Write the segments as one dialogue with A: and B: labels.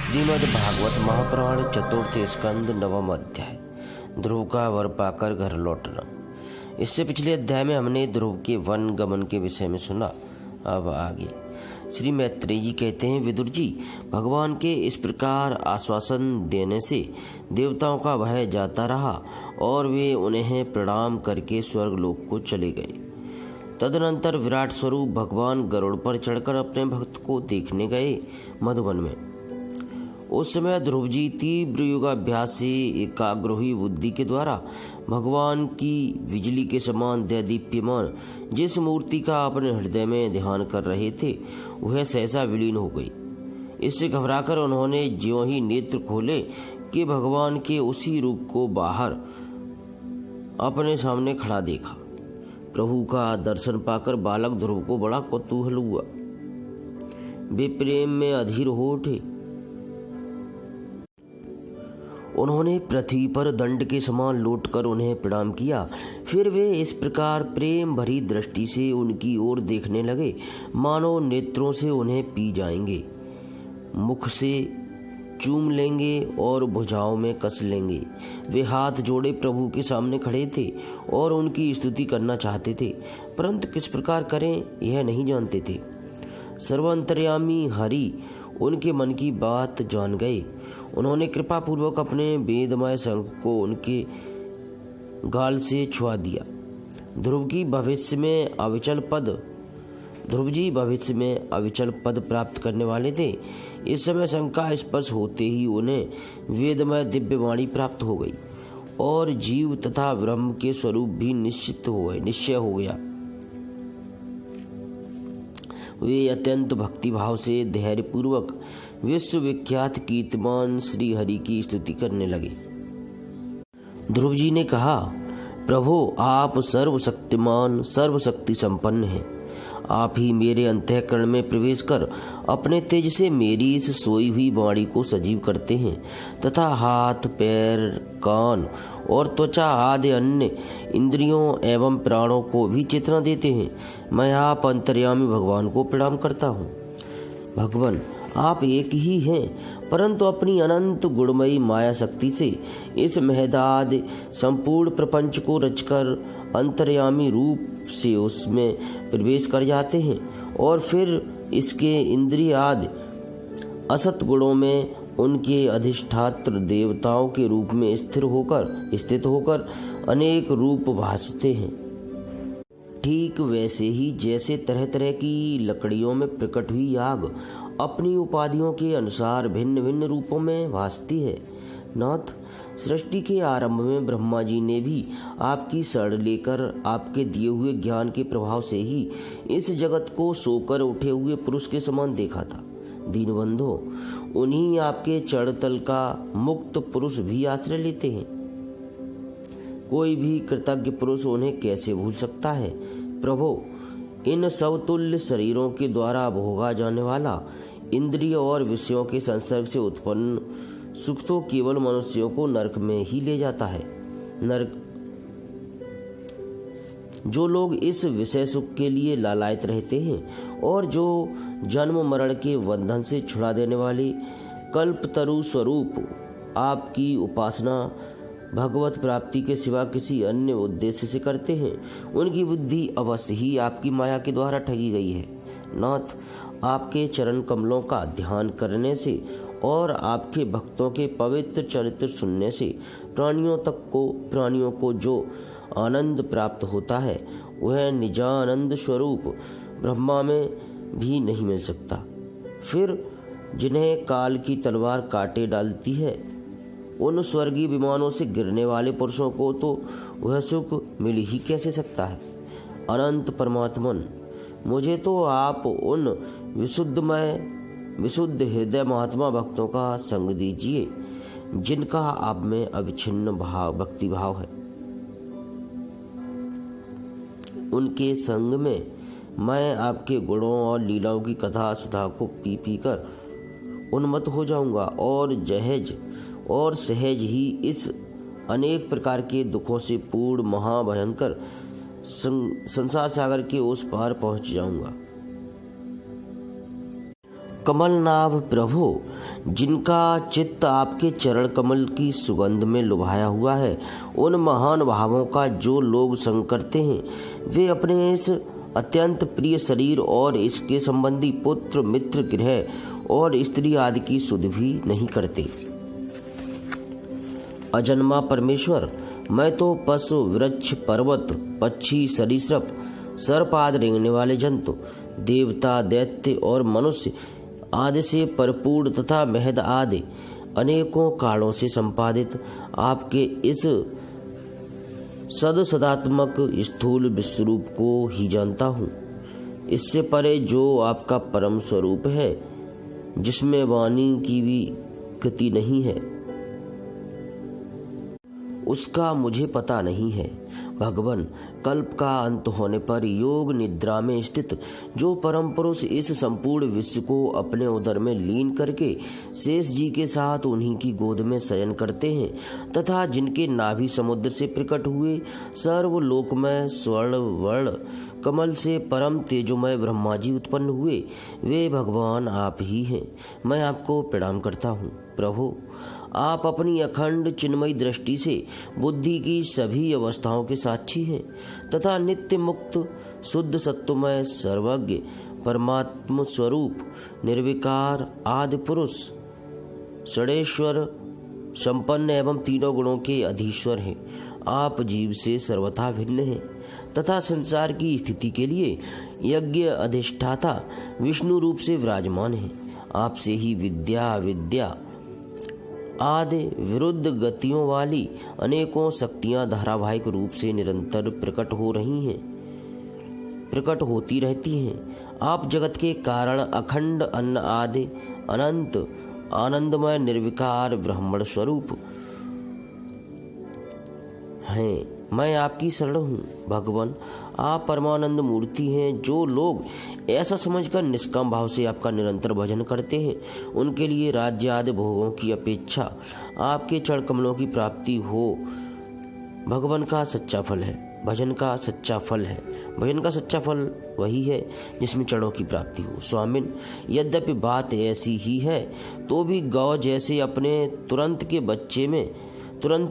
A: श्रीमद् भागवत महापुराण चतुर्थ स्कंद नवम अध्याय। ध्रुव का वर पाकर घर लौटना। इससे पिछले अध्याय में हमने ध्रुव के वन गमन के विषय में सुना। अब आगे श्री मैत्रेय जी कहते हैं, विदुर जी, भगवान के इस प्रकार आश्वासन देने से देवताओं का भय जाता रहा और वे उन्हें प्रणाम करके स्वर्गलोक को चले गए। तदनंतर विराट स्वरूप भगवान गरुड़ पर चढ़कर अपने भक्त को देखने गए मधुवन में। उस समय ध्रुव जी तीव्र योगाभ्यास से एकाग्र हुई बुद्धि के द्वारा भगवान की बिजली के समान दैदीप्यमान जिस मूर्ति का अपने हृदय में ध्यान कर रहे थे वह सहसा विलीन हो गई। इससे घबराकर उन्होंने ज्यों ही नेत्र खोले कि भगवान के उसी रूप को बाहर अपने सामने खड़ा देखा। प्रभु का दर्शन पाकर बालक ध्रुव को बड़ा कौतूहल हुआ। वे प्रेम में अधीर हो उठे। उन्होंने पृथ्वी पर दंड के समान लौटकर उन्हें प्रणाम किया। फिर वे इस प्रकार प्रेम भरी दृष्टि से उनकी ओर देखने लगे मानो नेत्रों से उन्हें पी जाएंगे, मुख से चूम लेंगे और भुजाओं में कस लेंगे। वे हाथ जोड़े प्रभु के सामने खड़े थे और उनकी स्तुति करना चाहते थे, परंतु किस प्रकार करें यह नहीं जानते थे। सर्वांतर्यामी हरि उनके मन की बात जान गए। उन्होंने कृपा पूर्वक अपने वेदमय शंख को उनके गाल से छुआ दिया। ध्रुव जी भविष्य में अविचल पद प्राप्त करने वाले थे। इस समय शंख का स्पर्श होते ही उन्हें वेदमय दिव्य वाणी प्राप्त हो गई और जीव तथा ब्रह्म के स्वरूप भी निश्चय हो गया। वे अत्यंत भक्तिभाव से धैर्य पूर्वक विश्वविख्यात कीर्तिमान श्री हरि की स्तुति करने लगे। ध्रुव जी ने कहा, प्रभो, आप सर्वशक्तिमान सर्वशक्ति संपन्न हैं। आप ही मेरे अंतःकरण में प्रवेश कर अपने तेज से मेरी इस सोई हुई वाणी को सजीव करते हैं तथा हाथ, पैर, कान और त्वचा आदि अन्य इंद्रियों एवं प्राणों को भी चेतना देते हैं। मैं आप अंतर्यामी भगवान को प्रणाम करता हूँ। भगवान, आप एक ही हैं, परंतु अपनी अनंत गुणमयी माया शक्ति से इस महदादि संपूर्ण प्रपंच को रचकर अंतर्यामी रूप से उसमें प्रवेश कर जाते हैं और फिर इसके इंद्रिय आदि असत गुणों में उनके अधिष्ठात्र देवताओं के रूप में स्थित होकर अनेक रूप भासते हैं। ठीक वैसे ही जैसे तरह तरह की लकड़ियों में प्रकट हुई आग अपनी उपाधियों के अनुसार भिन्न भिन्न रूपों में भासती है। नाथ, सृष्टि के आरंभ में ब्रह्मा जी ने भी आपकी शरण लेकर आपके दिए हुए ज्ञान के प्रभाव से ही इस जगत को सोकर उठे हुए पुरुष के समान देखा था। दीनबंधो, उन्हीं आपके चरणतल का मुक्त पुरुष भी आश्रय लेते हैं। कोई भी कृतज्ञ पुरुष उन्हें कैसे भूल सकता है। प्रभो, इन समतुल्य शरीरों के द्वारा भोगा जाने वाला इंद्रिय और विषयों के संसर्ग से उत्पन्न सुख तो केवल मनुष्यों को नरक में ही ले जाता है। जो लोग इस विषय सुख के लिए लालायित रहते हैं और जो जन्म मरण के बंधन से छुड़ा देने वाले कल्पतरु स्वरूप आपकी उपासना भगवत प्राप्ति के सिवा किसी अन्य उद्देश्य से करते हैं, उनकी बुद्धि अवश्य ही आपकी माया के द्वारा ठगी गई है। नाथ, आपके चरण कमलों का ध्यान करने से और आपके भक्तों के पवित्र चरित्र सुनने से प्राणियों को जो आनंद प्राप्त होता है वह निजानंद स्वरूप ब्रह्मा में भी नहीं मिल सकता। फिर जिन्हें काल की तलवार काटे डालती है उन स्वर्गीय विमानों से गिरने वाले पुरुषों को तो वह सुख मिल ही कैसे सकता है। अनंत परमात्मन, मुझे तो आप उन विशुद्ध हृदय महात्मा भक्तों का संग दीजिए जिनका आप में अविच्छिन्न भक्ति भाव है। उनके संग में मैं आपके गुणों और लीलाओं की कथा सुधा को पी कर उन्मत्त हो जाऊंगा और सहज ही इस अनेक प्रकार के दुखों से पूर्ण महाभयंकर संसार सागर के उस पार पहुंच जाऊंगा। कमलनाभ प्रभो, जिनका चित्त आपके चरण कमल की सुगंध में लुभाया हुआ है, उन महान भावों का जो लोग संग करते हैं, वे अपने इस अत्यंत प्रिय शरीर और इसके संबंधी पुत्र मित्र गृह और स्त्री आदि की सुध भी नहीं करते। अजन्मा परमेश्वर, मैं तो पशु वृक्ष पर्वत पक्षी सरीसृप सर्प आदि रेंगने वाले जंतु देवता दैत्य और मनुष्य आदि से परिपूर्ण तथा महद आदि अनेकों कालों से संपादित आपके इस सदात्मक स्थूल विश्वरूप को ही जानता हूँ। इससे परे जो आपका परम स्वरूप है, जिसमें वाणी की भी गति नहीं है, उसका मुझे पता नहीं है। भगवान, कल्प का अंत होने पर योग निद्रा में स्थित जो परम पुरुष इस संपूर्ण विश्व को अपने उदर में लीन करके शेष जी के साथ उन्हीं की गोद में शयन करते हैं तथा जिनके नाभि समुद्र से प्रकट हुए सर्वलोकमय स्वर्ण वर्ण कमल से परम तेजोमय ब्रह्मा जी उत्पन्न हुए, वे भगवान आप ही हैं। मैं आपको प्रणाम करता हूँ। प्रभु, आप अपनी अखंड चिन्मयी दृष्टि से बुद्धि की सभी अवस्थाओं के साक्षी हैं तथा नित्य मुक्त शुद्ध सत्वमय सर्वज्ञ परमात्म स्वरूप निर्विकार आदि पुरुष षडेश्वर संपन्न एवं तीनों गुणों के अधीश्वर हैं। आप जीव से सर्वथा भिन्न हैं तथा संसार की स्थिति के लिए यज्ञ अधिष्ठाता विष्णु रूप से विराजमान हैं। आपसे ही विद्या आदि विरुद्ध गतियों वाली अनेकों शक्तियां धारावाहिक रूप से निरंतर प्रकट होती रहती हैं। आप जगत के कारण अखंड अन्न आदि अनंत आनंदमय निर्विकार ब्रह्मण स्वरूप हैं। मैं आपकी शरण हूँ। भगवान, आप परमानंद मूर्ति हैं। जो लोग ऐसा समझकर निष्काम भाव से आपका निरंतर भजन करते हैं, उनके लिए राज्य आदि भोगों की अपेक्षा आपके चरण कमलों की प्राप्ति हो भगवान का सच्चा फल है। भजन का सच्चा फल है। भजन का सच्चा फल वही है जिसमें चरणों की प्राप्ति हो। स्वामिन, यद्यपि बात ऐसी ही है तो भी गौ जैसे अपने तुरंत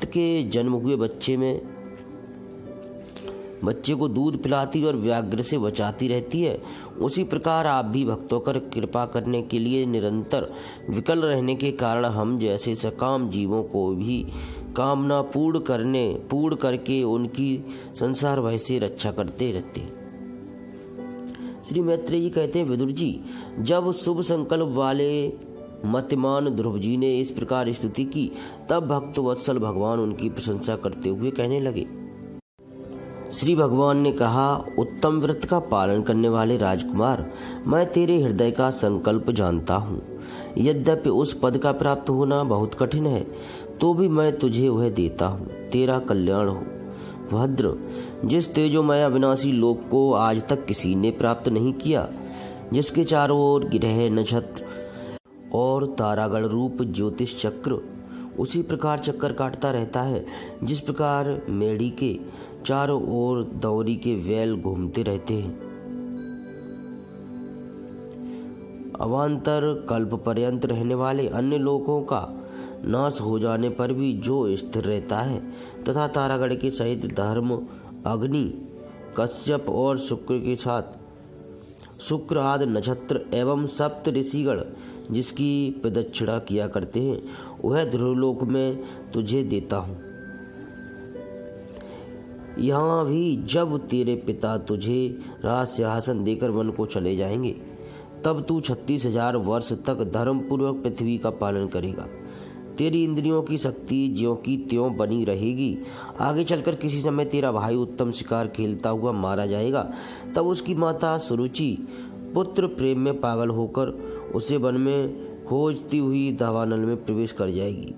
A: के जन्म हुए बच्चे को दूध पिलाती और व्याघ्र से बचाती रहती है, उसी प्रकार आप भी भक्तों पर कृपा करने के लिए निरंतर विकल रहने के कारण हम जैसे सकाम जीवों को भी कामना पूर्ण करके उनकी संसार भय से रक्षा करते रहते हैं। श्री मैत्रेयी कहते हैं, विदुर जी, जब शुभ संकल्प वाले मतिमान ध्रुव जी ने इस प्रकार स्तुति की, तब भक्त वत्सल भगवान उनकी प्रशंसा करते हुए कहने लगे। श्री भगवान ने कहा, उत्तम व्रत का पालन करने वाले राजकुमार, मैं तेरे हृदय का संकल्प जानता हूँ। यद्यपि उस पद का प्राप्त होना बहुत कठिन है, तो भी मैं तुझे वह देता हूँ। तेरा कल्याण हो। भद्र, जिस तेजोमय अविनाशी लोक को आज तक किसी ने प्राप्त नहीं किया, जिसके चारों ओर ग्रह नक्षत्र और तारागण रूप ज्योतिष चक्र उसी प्रकार चक्कर काटता रहता है जिस प्रकार मेढ़ी के चारों ओर दौरी के वैल घूमते रहते हैं। अवान्तर कल्प पर्यंत रहने वाले अन्य लोगों का नाश हो जाने पर भी जो स्थिर रहता है तथा तारागण के सहित धर्म अग्नि कश्यप और शुक्र के साथ शुक्र आदि नक्षत्र एवं सप्त ऋषिगण जिसकी प्रदक्षिणा किया करते हैं, वह ध्रुवलोक में तुझे देता हूँ। यहाँ भी जब तेरे पिता तुझे राज सिंहासन देकर वन को चले जाएंगे, तब तू 36,000 वर्ष तक धर्म पूर्वक पृथ्वी का पालन करेगा। तेरी इंद्रियों की शक्ति ज्यों की त्यों बनी रहेगी। आगे चलकर किसी समय तेरा भाई उत्तम शिकार खेलता हुआ मारा जाएगा, तब उसकी माता सुरुचि पुत्र प्रेम में पागल होकर उसे वन में खोजती हुई दावानल में प्रवेश कर जाएगी।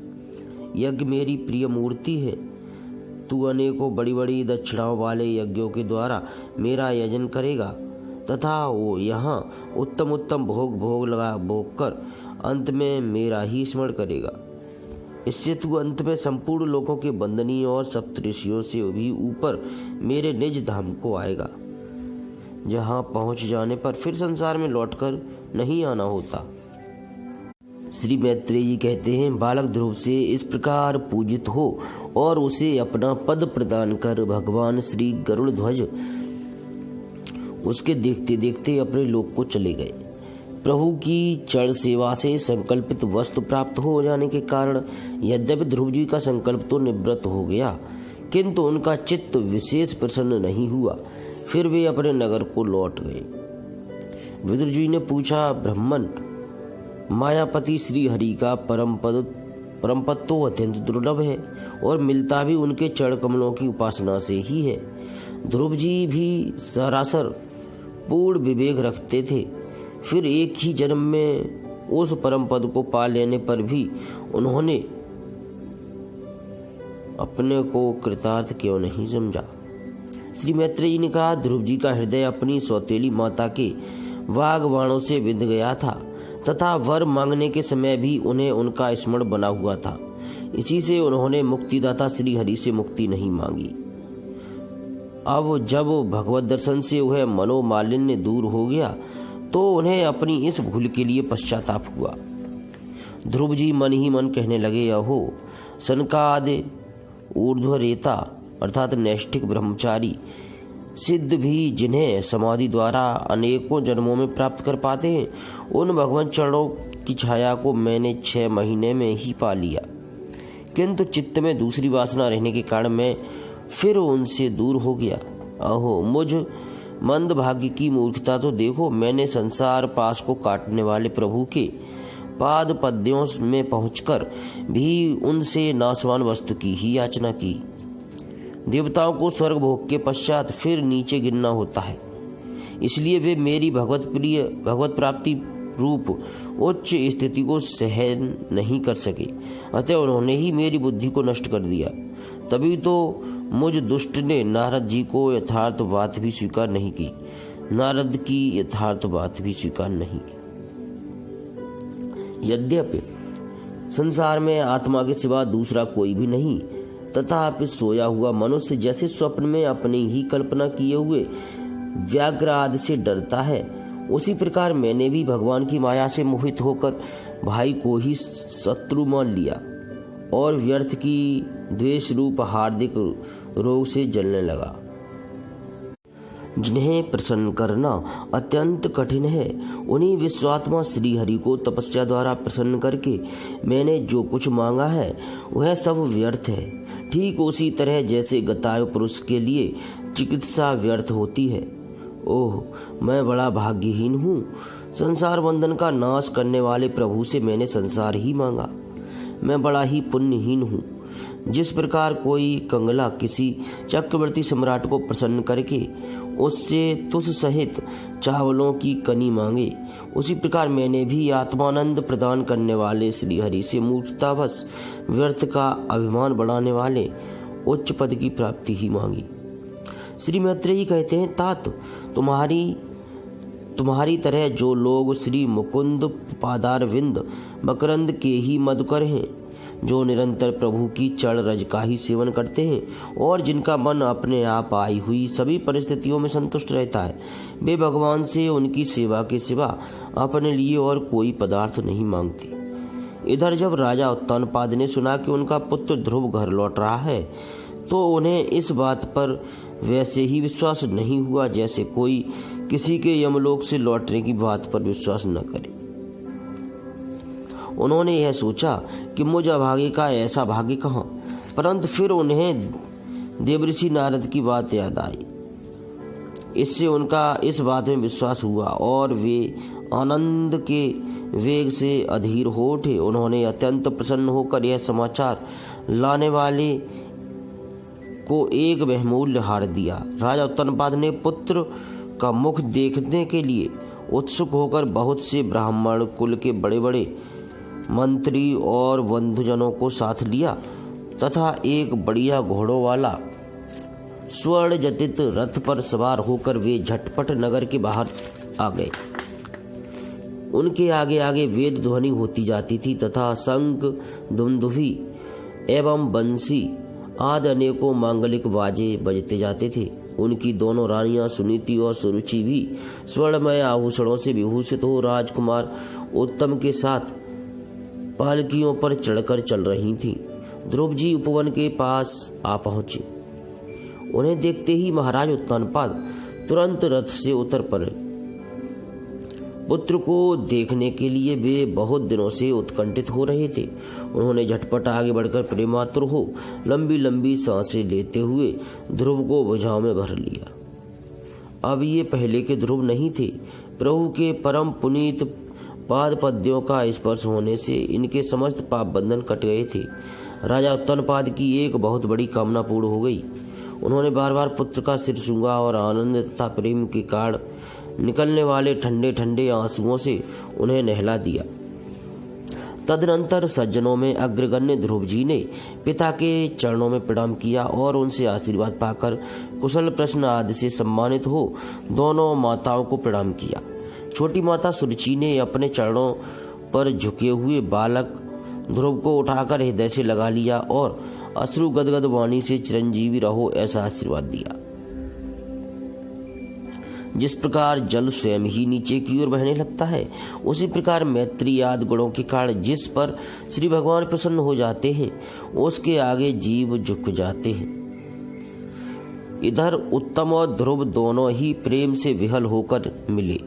A: यज्ञ मेरी प्रिय मूर्ति है। तू अनेकों बड़ी बड़ी दक्षिणाओं वाले यज्ञों के द्वारा मेरा यजन करेगा तथा वो यहाँ उत्तम भोग कर अंत में मेरा ही स्मरण करेगा। इससे तू अंत में संपूर्ण लोगों के बंदनीय और सप्तऋषियों से भी ऊपर मेरे निज धाम को आएगा, जहाँ पहुँच जाने पर फिर संसार में लौटकर नहीं आना होता। श्री मैत्रेय जी कहते हैं, बालक ध्रुव से इस प्रकार पूजित हो और उसे अपना पद प्रदान कर भगवान श्री गरुड़ ध्वज उसके देखते देखते अपने लोक को चले गए। प्रभु की चरण सेवा से संकल्पित वस्तु प्राप्त हो जाने के कारण यद्यपि ध्रुव जी का संकल्प तो निवृत्त हो गया, किंतु उनका चित्त विशेष प्रसन्न नहीं हुआ। फिर वे अपने नगर को लौट गए। विदुर जी ने पूछा, ब्राह्मण, मायापति श्री हरि का परम पद तो अत्यंत दुर्लभ है और मिलता भी उनके चरण कमलों की उपासना से ही है। ध्रुव जी भी सरासर पूर्ण विवेक रखते थे, फिर एक ही जन्म में उस परम पद को पा लेने पर भी उन्होंने अपने को कृतार्थ क्यों नहीं समझा। श्री मैत्रेय जी ने कहा, ध्रुव जी का हृदय अपनी सौतेली माता के वाग्बाणों से विंध गया था तथा वर मांगने के समय भी उन्हें उनका स्मरण बना हुआ था। इसी से उन्होंने मुक्तिदाता श्री हरि से मुक्ति नहीं मांगी। अब जब भगवत दर्शन से वह मनोमालिन्य दूर हो गया तो उन्हें अपनी इस भूल के लिए पश्चाताप हुआ। ध्रुव जी मन ही मन कहने लगे, अहो सनकादि ऊर्ध्वरेता अर्थात नैष्ठिक ब्रह्मचारी सिद्ध भी जिन्हें समाधि द्वारा अनेकों जन्मों में प्राप्त कर पाते हैं, उन भगवान चरणों की छाया को मैंने 6 महीने में ही पा लिया, किंतु चित्त में दूसरी वासना रहने के कारण मैं फिर उनसे दूर हो गया। अहो मुझ मंद भाग्य की मूर्खता तो देखो, मैंने संसार पास को काटने वाले प्रभु के पाद पद्यों में पहुंचकर भी उनसे नाशवान वस्तु की ही याचना की। देवताओं को स्वर्ग भोग के पश्चात फिर नीचे गिरना होता है, इसलिए वे मेरी भगवत प्राप्ति रूप उच्च स्थिति को सहन नहीं कर सके, अतः उन्होंने ही मेरी बुद्धि को नष्ट कर दिया। तभी तो मुझ दुष्ट ने नारद जी को यथार्थ बात भी स्वीकार नहीं की, नारद की यथार्थ बात भी स्वीकार नहीं की। यद्यपि संसार में आत्मा के सिवा दूसरा कोई भी नहीं, तथापि सोया हुआ मनुष्य जैसे स्वप्न में अपनी ही कल्पना किए हुए व्याघ्र आदि से डरता है, उसी प्रकार मैंने भी भगवान की माया से मोहित होकर भाई को ही शत्रु मान लिया और व्यर्थ की द्वेष रूप हार्दिक रोग से जलने लगा। जिन्हें प्रसन्न करना अत्यंत कठिन है, उन्हीं विश्वात्मा श्री हरि को तपस्या द्वारा प्रसन्न करके मैंने जो कुछ मांगा है वह सब व्यर्थ है। ठीक उसी तरह जैसे गतायु पुरुष के लिए चिकित्सा व्यर्थ होती है। ओह, मैं बड़ा भाग्यहीन हूँ। संसार बंधन का नाश करने वाले प्रभु से मैंने संसार ही मांगा। मैं बड़ा ही पुण्यहीन हूँ। जिस प्रकार कोई कंगला किसी चक्रवर्ती सम्राट को प्रसन्न करके उससे तुस सहित चावलों की कनी मांगे, उसी प्रकार मैंने भी आत्मानंद प्रदान करने वाले श्री हरि से मूर्खतावश व्यर्थ का अभिमान बढ़ाने वाले उच्च पद की प्राप्ति ही मांगी। श्री मैत्रेय कहते हैं, तात तुम्हारी तरह जो लोग श्री मुकुंद पादारविंद मकरंद के ही मधुकर हैं, जो निरंतर प्रभु की चरण रज का ही सेवन करते हैं और जिनका मन अपने आप आई हुई सभी परिस्थितियों में संतुष्ट रहता है, वे भगवान से उनकी सेवा के सिवा अपने लिए और कोई पदार्थ नहीं मांगते। इधर जब राजा उत्तानपाद ने सुना कि उनका पुत्र ध्रुव घर लौट रहा है, तो उन्हें इस बात पर वैसे ही विश्वास नहीं हुआ जैसे कोई किसी के यमलोक से लौटने की बात पर विश्वास न करे। उन्होंने यह सोचा कि मुझ अभागे का ऐसा भाग्य कहाँ, परंतु फिर उन्हें देवऋषि नारद की बात याद आई। इससे उनका इस बात में विश्वास हुआ और वे आनंद के वेग से अधीर हो उठे। उन्होंने अत्यंत प्रसन्न होकर यह समाचार लाने वाले को एक बहुमूल्य हार दिया। राजा उत्तानपाद ने पुत्र का मुख देखने के लिए उत्सुक होकर बहुत से ब्राह्मण कुल के बड़े बड़े मंत्री और बंधुजनों को साथ लिया तथा एक बढ़िया घोड़ों वाला स्वर्ण जटित रथ पर सवार होकर वे झटपट नगर के बाहर आ गए। उनके आगे आगे वेद ध्वनि होती जाती थी तथा शंख, दुंदुभी एवं बंसी आदि अनेकों मांगलिक बाजे बजते जाते थे। उनकी दोनों रानियां सुनीति और सुरुचि भी स्वर्णमय आभूषणों से विभूषित हो राजकुमार उत्तम के साथ पालकियों पर चढ़कर चल रही थीं। ध्रुव जी उपवन के पास आ पहुंचे। उन्हें देखते ही महाराज उत्तानपाद तुरंत रथ से उतर पड़े। पुत्र को देखने के लिए वे बहुत दिनों से उत्कंठित हो रहे थे। उन्होंने झटपट आगे बढ़कर प्रेमातुर हो लंबी लंबी सांसें लेते हुए ध्रुव को भुजाओं में भर लिया। अब ये पहले के ध्रुव नहीं थे। प्रभु के परम पुनीत पाद पद्यों का स्पर्श होने से इनके समस्त पाप बंधन कट गए थे। राजा उत्तानपाद की एक बहुत बड़ी कामना पूर्ण हो गई। उन्होंने बार बार पुत्र का सिर सूंघा और आनंद तथा प्रेम के कारण निकलने वाले ठंडे ठंडे आंसुओं से उन्हें नहला दिया। तदनंतर सज्जनों में अग्रगण्य ध्रुव जी ने पिता के चरणों में प्रणाम किया और उनसे आशीर्वाद पाकर कुशल प्रश्न आदि से सम्मानित हो दोनों माताओं को प्रणाम किया। छोटी माता सुरुचि ने अपने चरणों पर झुके हुए बालक ध्रुव को उठाकर हृदय से लगा लिया और अश्रु गदगद वाणी से चिरंजीवी रहो ऐसा आशीर्वाद दिया। जिस प्रकार जल स्वयं ही नीचे की ओर बहने लगता है, उसी प्रकार मैत्री आदि गुणों के कारण जिस पर श्री भगवान प्रसन्न हो जाते हैं, उसके आगे जीव झुक जाते हैं। इधर उत्तम और ध्रुव दोनों ही प्रेम से विहल होकर मिले।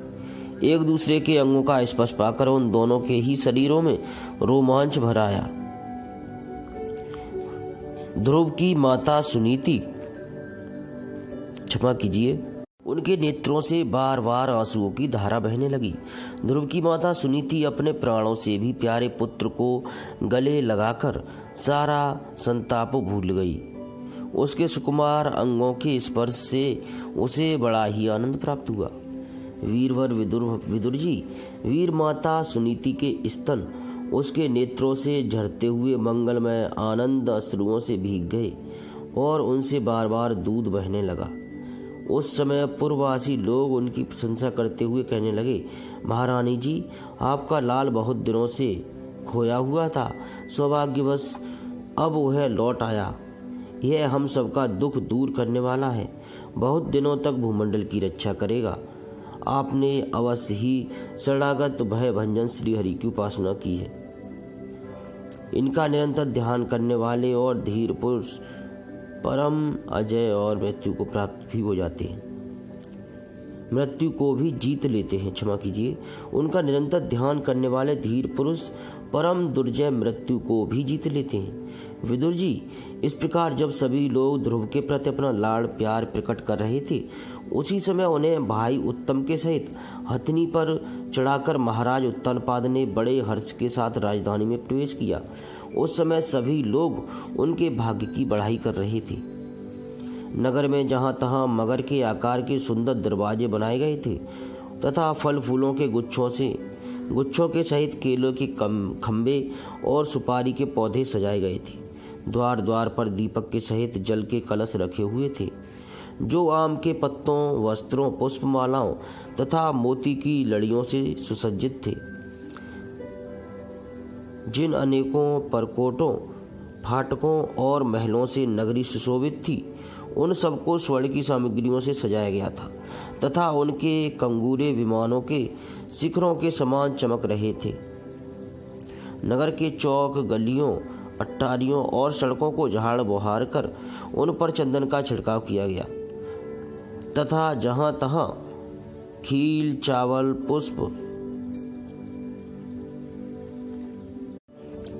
A: एक दूसरे के अंगों का स्पर्श पाकर उन दोनों के ही शरीरों में रोमांच भर आया। ध्रुव की माता सुनीति, क्षमा कीजिए, उनके नेत्रों से बार बार आंसुओं की धारा बहने लगी। ध्रुव की माता सुनीति अपने प्राणों से भी प्यारे पुत्र को गले लगाकर सारा संताप भूल गई। उसके सुकुमार अंगों के स्पर्श से उसे बड़ा ही आनंद प्राप्त हुआ। वीरवर विदुर जी, वीर माता सुनीति के स्तन उसके नेत्रों से झरते हुए मंगलमय आनंद अश्रुओं से भीग गए और उनसे बार बार दूध बहने लगा। उस समय पूर्ववासी लोग उनकी प्रशंसा करते हुए कहने लगे, महारानी जी, आपका लाल बहुत दिनों से खोया हुआ था, सौभाग्यवश अब वह लौट आया। यह हम सबका दुख दूर करने वाला है, बहुत दिनों तक भूमंडल की रक्षा करेगा। आपने अवश्य ही शरणागत भय भंजन श्री हरि की उपासना की है। इनका निरंतर ध्यान करने वाले और धीर पुरुष परम अजय और मृत्यु को प्राप्त भी हो जाते हैं, मृत्यु को भी जीत लेते हैं। क्षमा कीजिए, उनका निरंतर ध्यान करने वाले धीर पुरुष परम दुर्जय मृत्यु को भी जीत लेते हैं। विदुर जी, इस प्रकार जब सभी लोग ध्रुव के प्रति अपना लाड़ प्यार प्रकट कर रहे थे, उसी समय उन्हें भाई उत्तम के सहित हथनी पर चढ़ाकर महाराज उत्तानपाद ने बड़े हर्ष के साथ राजधानी में प्रवेश किया। उस समय सभी लोग उनके भाग्य की बढ़ाई कर रहे थे। नगर में जहां तहां मगर के आकार के सुंदर दरवाजे बनाए गए थे तथा फल फूलों के गुच्छों के सहित केलों के खंबे और सुपारी के पौधे सजाए गए थे। द्वार द्वार पर दीपक के सहित जल के कलश रखे हुए थे, जो आम के पत्तों, वस्त्रों, पुष्पमालाओं तथा मोती की लड़ियों से सुसज्जित थे। जिन अनेकों परकोटों, फाटकों और महलों से नगरी सुशोभित थी, उन सबको स्वर्ण की सामग्रियों से सजाया गया था तथा उनके कंगूरे विमानों के शिखरों के समान चमक रहे थे। नगर के चौक, गलियों, अट्टारियों और सड़कों को झाड़ बहार कर उन पर चंदन का छिड़काव किया गया तथा जहां तहां खील, चावल,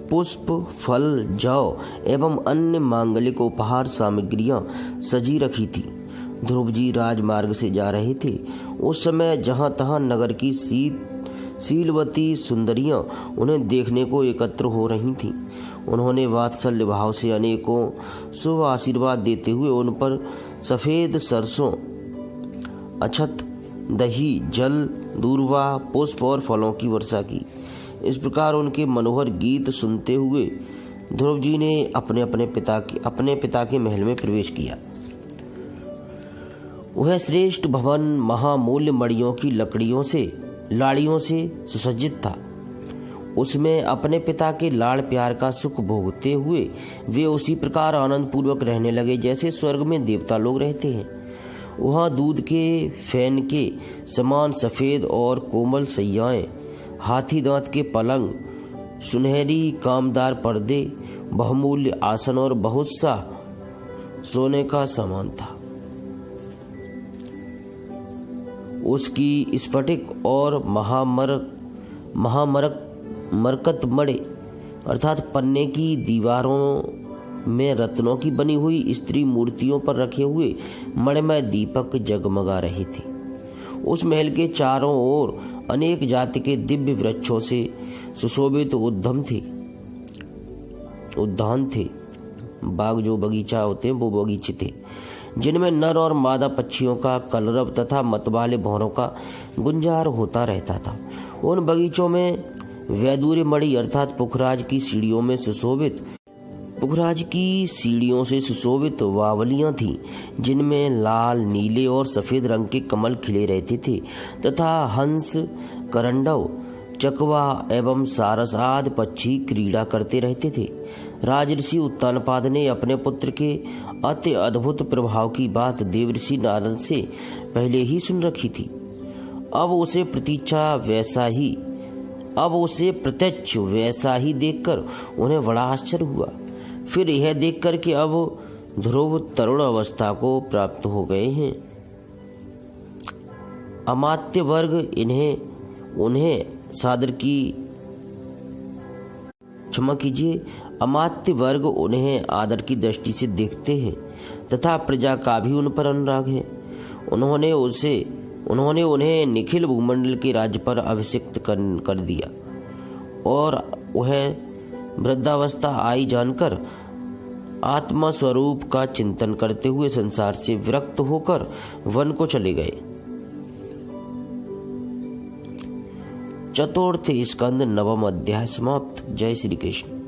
A: पुष्प, फल, जौ एवं अन्य मांगलिक उपहार सामग्रियां सजी रखी थी। ध्रुव जी राजमार्ग से जा रहे थे। उस समय जहां तहां नगर की शीलवती सुंदरियां उन्हें देखने को एकत्र हो रही थीं। उन्होंने वात्सल्य भाव से अनेकों शुभ आशीर्वाद देते हुए उन पर सफेद सरसों, अक्षत, दही, जल, दूर्वा, पुष्प और फलों की वर्षा की। इस प्रकार उनके मनोहर गीत सुनते हुए ध्रुव जी ने अपने पिता के महल में प्रवेश किया। वह श्रेष्ठ भवन महामूल्य मड़ियों की लाड़ियों से सुसज्जित था। उसमें अपने पिता के लाड़ प्यार का सुख भोगते हुए वे उसी प्रकार आनंद पूर्वक रहने लगे जैसे स्वर्ग में देवता लोग रहते हैं। वहाँ दूध के फैन के समान सफेद और कोमल सैयाएं, हाथी दांत के पलंग, सुनहरी कामदार पर्दे, बहुमूल्य आसन और बहुत सा सोने का सामान था। उसकी स्फटिक और मरकतमणि अर्थात पन्ने की दीवारों में रत्नों की बनी हुई स्त्री मूर्तियों पर रखे हुए मणिमय दीपक जगमगा रहे थे। उस महल के चारों ओर अनेक जाति के दिव्य वृक्षों से सुशोभित उद्यान थे। बाग जो बगीचा होते हैं वो बगीचे थे, जिनमें नर और मादा पक्षियों का कलरव तथा मतवाले भौरों का गुंजार होता रहता था। उन बगीचों में वैदूर्य मणि अर्थात पुखराज की सीढ़ियों से सुशोभित वावलियां थीं, जिनमें लाल, नीले और सफेद रंग के कमल खिले रहते थे तथा हंस, करंडव, चकवा एवं सारस आदि पक्षी क्रीड़ा करते रहते थे। राजऋषि उत्तानपाद ने अपने पुत्र के अति अद्भुत प्रभाव की बात देवऋषि नारद से पहले ही सुन रखी थी। अब उसे प्रत्यक्ष वैसा ही देखकर उन्हें बड़ा आश्चर्य हुआ। फिर यह देखकर कि अब ध्रुव तरुण अवस्था को प्राप्त हो गए हैं, अमात्य वर्ग उन्हें आदर की दृष्टि से देखते हैं तथा प्रजा का भी उन पर अनुराग है। उन्होंने उन्हें निखिल भूमंडल के राज्य पर अभिषिक्त कर दिया और वह वृद्धावस्था आई जानकर आत्मा स्वरूप का चिंतन करते हुए संसार से विरक्त होकर वन को चले गए। चतुर्थ स्कंद 9वां अध्याय समाप्त। जय श्री कृष्ण।